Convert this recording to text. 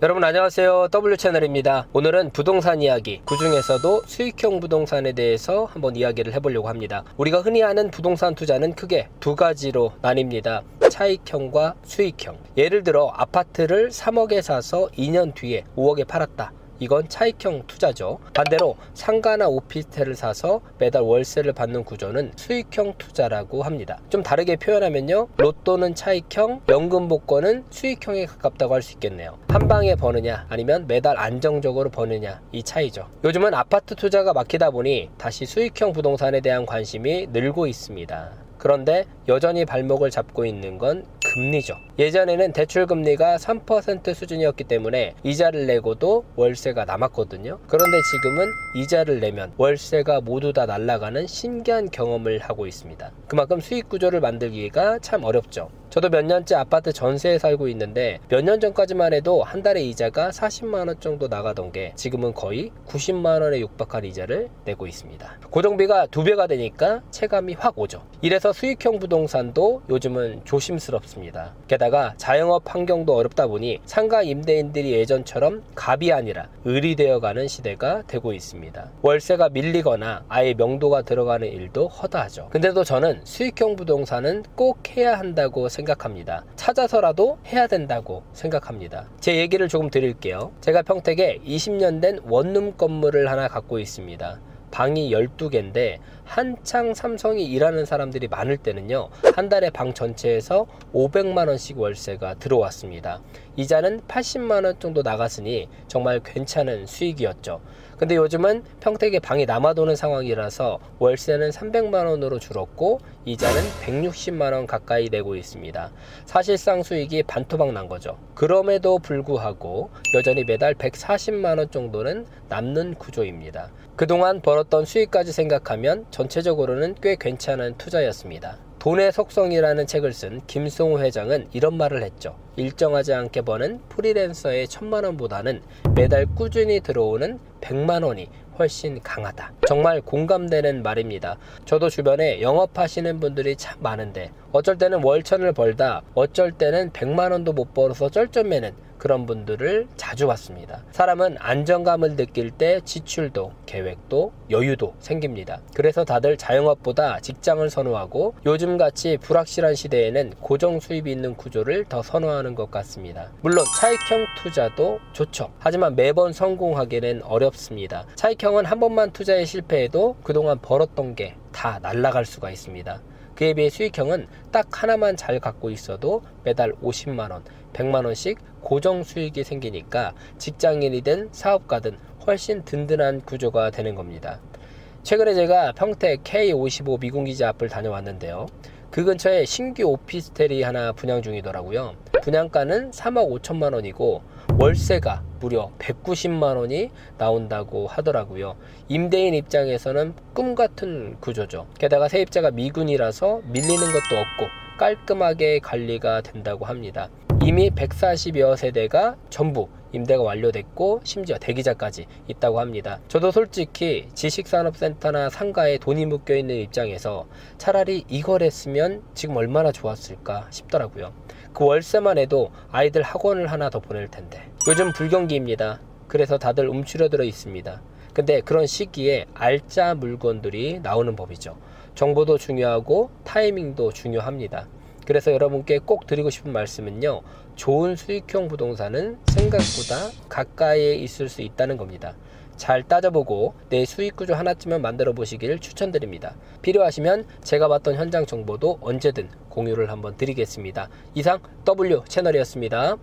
여러분 안녕하세요. W채널입니다. 오늘은 부동산 이야기, 그 중에서도 수익형 부동산에 대해서 한번 이야기를 해보려고 합니다. 우리가 흔히 아는 부동산 투자는 크게 두 가지로 나뉩니다. 차익형과 수익형. 예를 들어 아파트를 3억에 사서 2년 뒤에 5억에 팔았다. 이건 차익형 투자죠. 반대로 상가나 오피스텔을 사서 매달 월세를 받는 구조는 수익형 투자라고 합니다. 좀 다르게 표현하면요, 로또는 차익형, 연금 복권은 수익형에 가깝다고 할 수 있겠네요. 한 방에 버느냐 아니면 매달 안정적으로 버느냐, 이 차이죠. 요즘은 아파트 투자가 막히다 보니 다시 수익형 부동산에 대한 관심이 늘고 있습니다. 그런데 여전히 발목을 잡고 있는 건 금리죠. 예전에는 대출금리가 3% 수준이었기 때문에 이자를 내고도 월세가 남았거든요. 그런데 지금은 이자를 내면 월세가 모두 다 날아가는 신기한 경험을 하고 있습니다. 그만큼 수익 구조를 만들기가 참 어렵죠. 저도 몇 년째 아파트 전세에 살고 있는데 몇 년 전까지만 해도 한 달에 이자가 40만원 정도 나가던 게 지금은 거의 90만원에 육박한 이자를 내고 있습니다. 고정비가 2배가 되니까 체감이 확 오죠. 이래서 수익형 부동산도 요즘은 조심스럽습니다. 게다가 자영업 환경도 어렵다 보니 상가 임대인들이 예전처럼 갑이 아니라 을이 되어가는 시대가 되고 있습니다. 월세가 밀리거나 아예 명도가 들어가는 일도 허다하죠. 근데도 저는 수익형 부동산은 꼭 해야 한다고 생각합니다. 찾아서라도 해야 된다고 생각합니다. 제 얘기를 조금 드릴게요. 제가 평택에 20년 된 원룸 건물을 하나 갖고 있습니다. 방이 12개인데 한창 삼성이 일하는 사람들이 많을 때는요, 한 달에 방 전체에서 500만원씩 월세가 들어왔습니다. 이자는 80만원 정도 나갔으니 정말 괜찮은 수익이었죠. 근데 요즘은 평택에 방이 남아도는 상황이라서 월세는 300만원으로 줄었고 이자는 160만원 가까이 내고 있습니다. 사실상 수익이 반토막 난 거죠. 그럼에도 불구하고 여전히 매달 140만원 정도는 남는 구조입니다. 그동안 벌었던 수익까지 생각하면 전체적으로는 꽤 괜찮은 투자였습니다. 돈의 속성이라는 책을 쓴 김송우 회장은 이런 말을 했죠. 일정하지 않게 버는 프리랜서의 1000만원보다는 매달 꾸준히 들어오는 100만원이 훨씬 강하다. 정말 공감되는 말입니다. 저도 주변에 영업하시는 분들이 참 많은데 어쩔 때는 월천을 벌다 어쩔 때는 100만원도 못 벌어서 쩔쩔매는 그런 분들을 자주 봤습니다. 사람은 안정감을 느낄 때 지출도, 계획도, 여유도 생깁니다. 그래서 다들 자영업보다 직장을 선호하고 요즘같이 불확실한 시대에는 고정 수입이 있는 구조를 더 선호하는 것 같습니다. 물론 차익형 투자도 좋죠. 하지만 매번 성공하기는 어렵습니다. 차익형은 한 번만 투자에 실패해도 그동안 벌었던 게 다 날아갈 수가 있습니다. 그에 비해 수익형은 딱 하나만 잘 갖고 있어도 매달 50만원, 100만원씩 고정 수익이 생기니까 직장인이든 사업가든 훨씬 든든한 구조가 되는 겁니다. 최근에 제가 평택 K55 미군기지 앞을 다녀왔는데요. 그 근처에 신규 오피스텔이 하나 분양 중이더라고요. 분양가는 3억 5천만 원이고 월세가 무려 190만원이 나온다고 하더라고요. 임대인 입장에서는 꿈같은 구조죠. 게다가 세입자가 미군이라서 밀리는 것도 없고 깔끔하게 관리가 된다고 합니다. 이미 140여 세대가 전부 임대가 완료됐고 심지어 대기자까지 있다고 합니다. 저도 솔직히 지식산업센터나 상가에 돈이 묶여있는 입장에서 차라리 이걸 했으면 지금 얼마나 좋았을까 싶더라고요. 그 월세만 해도 아이들 학원을 하나 더 보낼 텐데. 요즘 불경기입니다. 그래서 다들 움츠려들어 있습니다. 근데 그런 시기에 알짜 물건들이 나오는 법이죠. 정보도 중요하고 타이밍도 중요합니다. 그래서 여러분께 꼭 드리고 싶은 말씀은요, 좋은 수익형 부동산은 생각보다 가까이에 있을 수 있다는 겁니다. 잘 따져보고 내 수익 구조 하나쯤은 만들어 보시길 추천드립니다. 필요하시면 제가 봤던 현장 정보도 언제든 공유를 한번 드리겠습니다. 이상 W채널이었습니다.